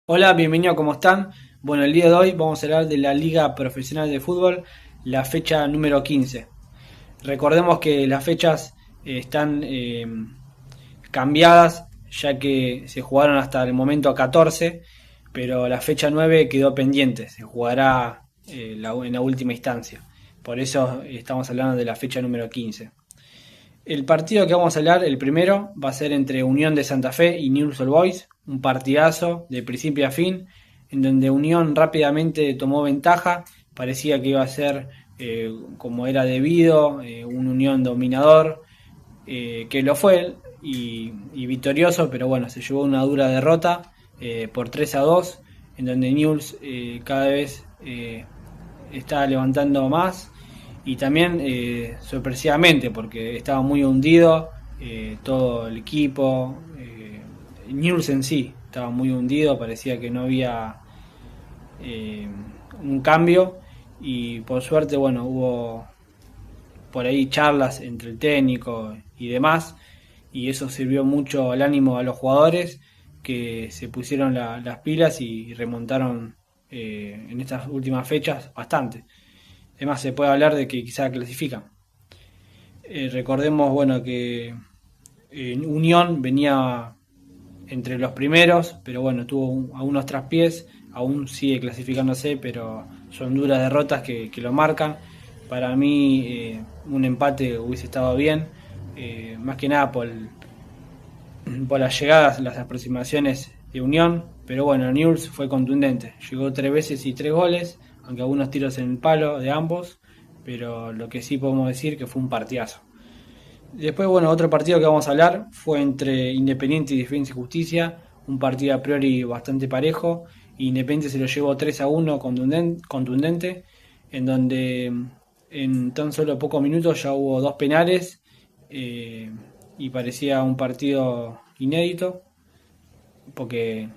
Hola, bienvenido, ¿cómo están? Bueno, el día de hoy vamos a hablar de la Liga Profesional de Fútbol, la fecha número 15. Recordemos que las fechas están cambiadas, ya que se jugaron hasta el momento a 14, pero la fecha 9 quedó pendiente, se jugará en la última instancia. Por eso estamos hablando de la fecha número 15. El partido que vamos a hablar, el primero, va a ser entre Unión de Santa Fe y Newell's Old Boys, un partidazo de principio a fin, en donde Unión rápidamente tomó ventaja, parecía que iba a ser como era debido, un Unión dominador, que lo fue y victorioso, pero bueno, se llevó una dura derrota por 3-2, en donde Newell's cada vez está levantando más y también sorpresivamente porque estaba muy hundido todo el equipo, Newell's en sí estaba muy hundido, parecía que no había eh, un cambio y por suerte bueno hubo por ahí charlas entre el técnico y demás y eso sirvió mucho al ánimo a los jugadores que se pusieron las pilas y remontaron en estas últimas fechas bastante. Además se puede hablar de que quizá clasifican. Recordemos bueno que Unión venía entre los primeros, pero bueno, tuvo a unos traspiés, aún sigue clasificándose, pero son duras derrotas que lo marcan. Para mí un empate hubiese estado bien, más que nada por las llegadas, las aproximaciones de Unión, pero bueno, Newell's fue contundente, llegó 3 veces y 3 goles, aunque algunos tiros en el palo de ambos, pero lo que sí podemos decir que fue un partidazo. Después, bueno, otro partido que vamos a hablar fue entre Independiente y Defensa y Justicia, un partido a priori bastante parejo. Independiente se lo llevó 3-1 contundente, en donde en tan solo pocos minutos ya hubo dos penales eh, y parecía un partido inédito, porque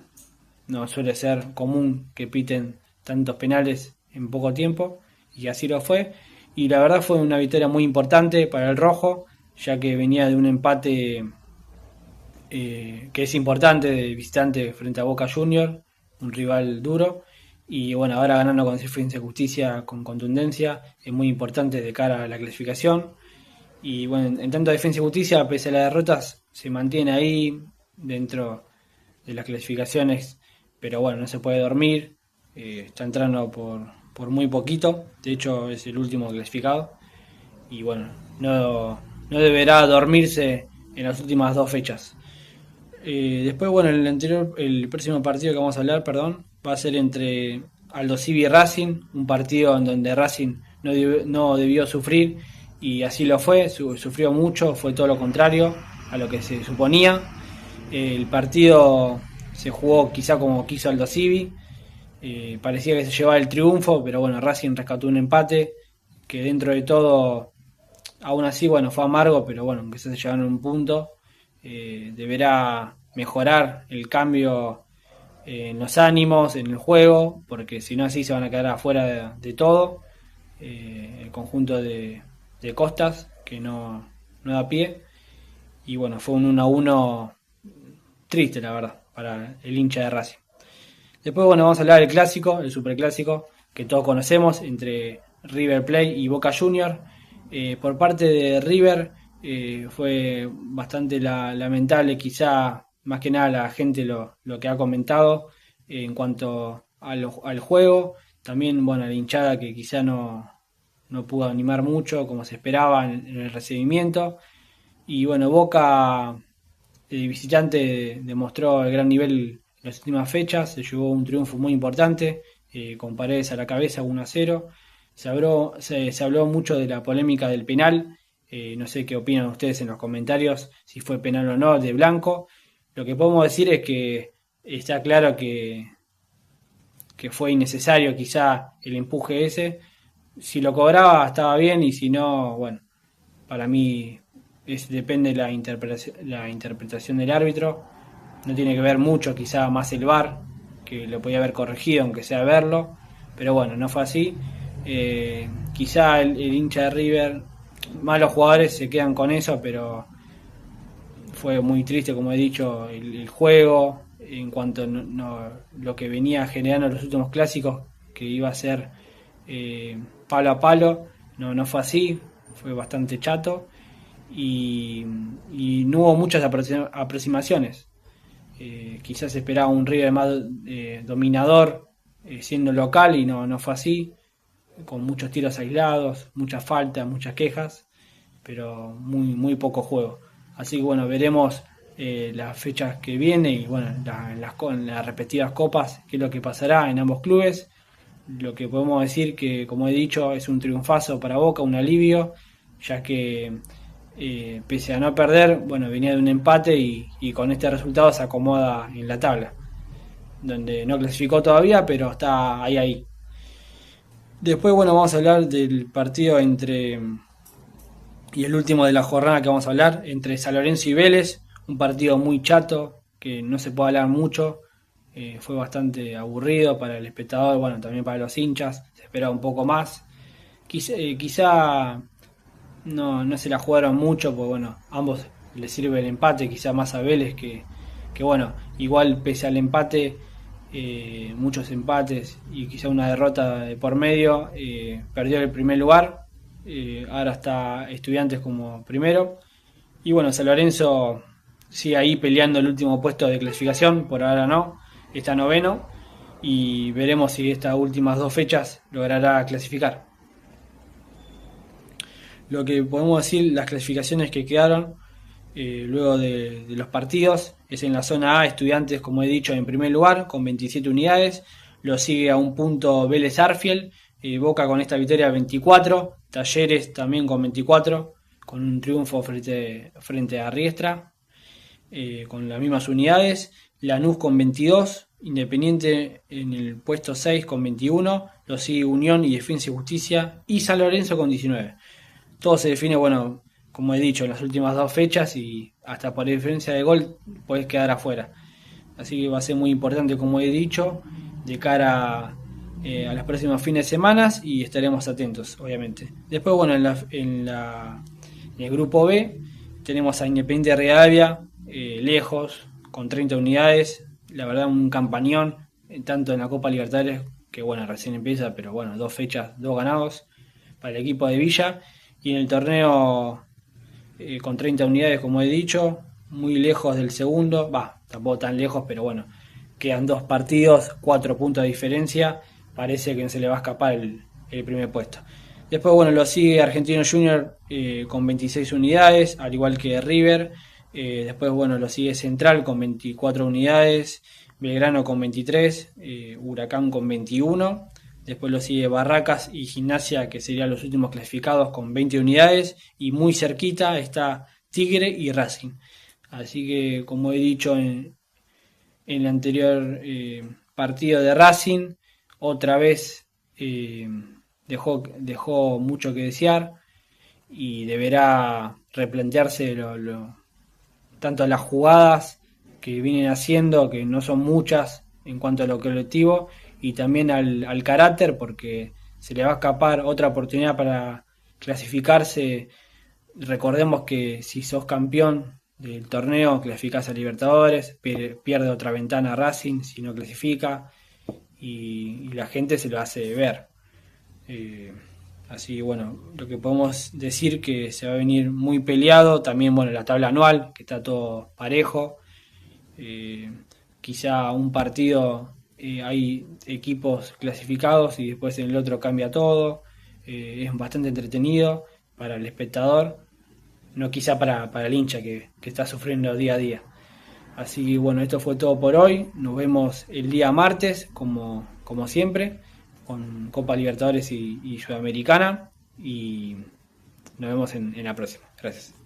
no suele ser común que piten tantos penales en poco tiempo, y así lo fue. Y la verdad fue una victoria muy importante para el Rojo, ya que venía de un empate que es importante de visitante frente a Boca Junior, un rival duro. Y bueno, ahora ganando con Defensa y Justicia con contundencia es muy importante de cara a la clasificación. Y bueno, en tanto Defensa y Justicia, pese a las derrotas, se mantiene ahí dentro de las clasificaciones, pero bueno, no se puede dormir, está entrando por muy poquito, de hecho es el último clasificado, y bueno, no deberá dormirse en las últimas dos fechas. Después, bueno, el próximo partido que vamos a hablar, perdón, va a ser entre Aldo Civi y Racing, un partido en donde Racing no debió sufrir y así lo fue, sufrió mucho, fue todo lo contrario a lo que se suponía. El partido se jugó quizá como quiso Aldo Civi, parecía que se llevaba el triunfo, pero bueno, Racing rescató un empate que dentro de todo, aún así, bueno, fue amargo, pero bueno, aunque se llevaron un punto, deberá mejorar el cambio en los ánimos, en el juego, porque si no así se van a quedar afuera de todo. El conjunto de Costas, que no da pie. Y bueno, fue un 1-1 triste, la verdad, para el hincha de Racing. Después, bueno, vamos a hablar del clásico, el superclásico, que todos conocemos, entre River Plate y Boca Junior. Por parte de River fue bastante lamentable, quizá más que nada la gente lo que ha comentado en cuanto al juego. También, bueno, la hinchada que quizá no pudo animar mucho como se esperaba en el recibimiento. Y bueno, Boca, el visitante, demostró el gran nivel en las últimas fechas, se llevó un triunfo muy importante, con Paredes a la cabeza 1-0. Se habló mucho de la polémica del penal, no sé qué opinan ustedes en los comentarios, si fue penal o no de Blanco. Lo que podemos decir es que está claro que fue innecesario quizá el empuje ese. Si lo cobraba estaba bien y si no, bueno, para mí depende de la interpretación del árbitro. No tiene que ver mucho, quizá más el VAR, que lo podía haber corregido, aunque sea verlo. Pero bueno, no fue así. Quizá el hincha de River, más los jugadores se quedan con eso, pero fue muy triste, como he dicho, el juego. en cuanto lo que venía generando los últimos clásicos, que iba a ser palo a palo. No fue así, fue bastante chato y no hubo muchas aproximaciones. Quizás esperaba un River más dominador, siendo local, y no fue así, con muchos tiros aislados, muchas faltas, muchas quejas, pero muy poco juego. Así que bueno, veremos las fechas que vienen y bueno, en las respectivas copas, qué es lo que pasará en ambos clubes. Lo que podemos decir que, como he dicho, es un triunfazo para Boca, un alivio, ya que pese a no perder, bueno, venía de un empate y con este resultado se acomoda en la tabla, donde no clasificó todavía, pero está ahí. Después, bueno, vamos a hablar del partido y el último de la jornada que vamos a hablar, entre San Lorenzo y Vélez, un partido muy chato, que no se puede hablar mucho, fue bastante aburrido para el espectador, bueno, también para los hinchas, se esperaba un poco más. Quizá no se la jugaron mucho, porque bueno, ambos les sirve el empate, quizá más a Vélez que bueno, igual pese al empate, muchos empates y quizá una derrota de por medio, perdió el primer lugar, ahora está Estudiantes como primero, y bueno, San Lorenzo sigue ahí peleando el último puesto de clasificación, por ahora no, está noveno, y veremos si estas últimas dos fechas logrará clasificar. Lo que podemos decir, las clasificaciones que quedaron luego de los partidos, es en la zona A, Estudiantes, como he dicho, en primer lugar, con 27 unidades, lo sigue a un punto Vélez Arfiel, Boca con esta victoria 24, Talleres también con 24, con un triunfo frente a Riestra, con las mismas unidades, Lanús con 22, Independiente en el puesto 6 con 21, lo sigue Unión y Defensa y Justicia, y San Lorenzo con 19. Todo se define, bueno, como he dicho, en las últimas dos fechas, y hasta por diferencia de gol podés quedar afuera. Así que va a ser muy importante, como he dicho, de cara a los próximos fines de semana, y estaremos atentos, obviamente. Después, bueno, en el grupo B tenemos a Independiente Rivadavia, lejos, con 30 unidades. La verdad, un campañón, tanto en la Copa Libertadores, que bueno, recién empieza, pero bueno, 2 fechas, 2 ganados para el equipo de Villa. Y en el torneo con 30 unidades, como he dicho, muy lejos del segundo, tampoco tan lejos, pero bueno, quedan 2 partidos, 4 puntos de diferencia, parece que se le va a escapar el primer puesto. Después, bueno, lo sigue Argentino Junior con 26 unidades, al igual que River. Después, bueno, lo sigue Central con 24 unidades, Belgrano con 23, Huracán con 21. Después lo sigue Barracas y Gimnasia, que serían los últimos clasificados, con 20 unidades. Y muy cerquita está Tigre y Racing. Así que, como he dicho en el anterior partido de Racing, otra vez dejó mucho que desear y deberá replantearse tanto las jugadas que vienen haciendo, que no son muchas en cuanto a lo colectivo, y también al carácter, porque se le va a escapar otra oportunidad para clasificarse. Recordemos que si sos campeón del torneo, clasificás a Libertadores, pierde otra ventana Racing si no clasifica, y la gente se lo hace ver. Así, bueno, lo que podemos decir que se va a venir muy peleado. También, bueno, la tabla anual, que está todo parejo. Quizá un partido hay equipos clasificados y después en el otro cambia todo. Es bastante entretenido para el espectador, no quizá para el hincha que está sufriendo día a día. Así que bueno, esto fue todo por hoy. Nos vemos el día martes, como siempre, con Copa Libertadores y Sudamericana. Y nos vemos en la próxima. Gracias.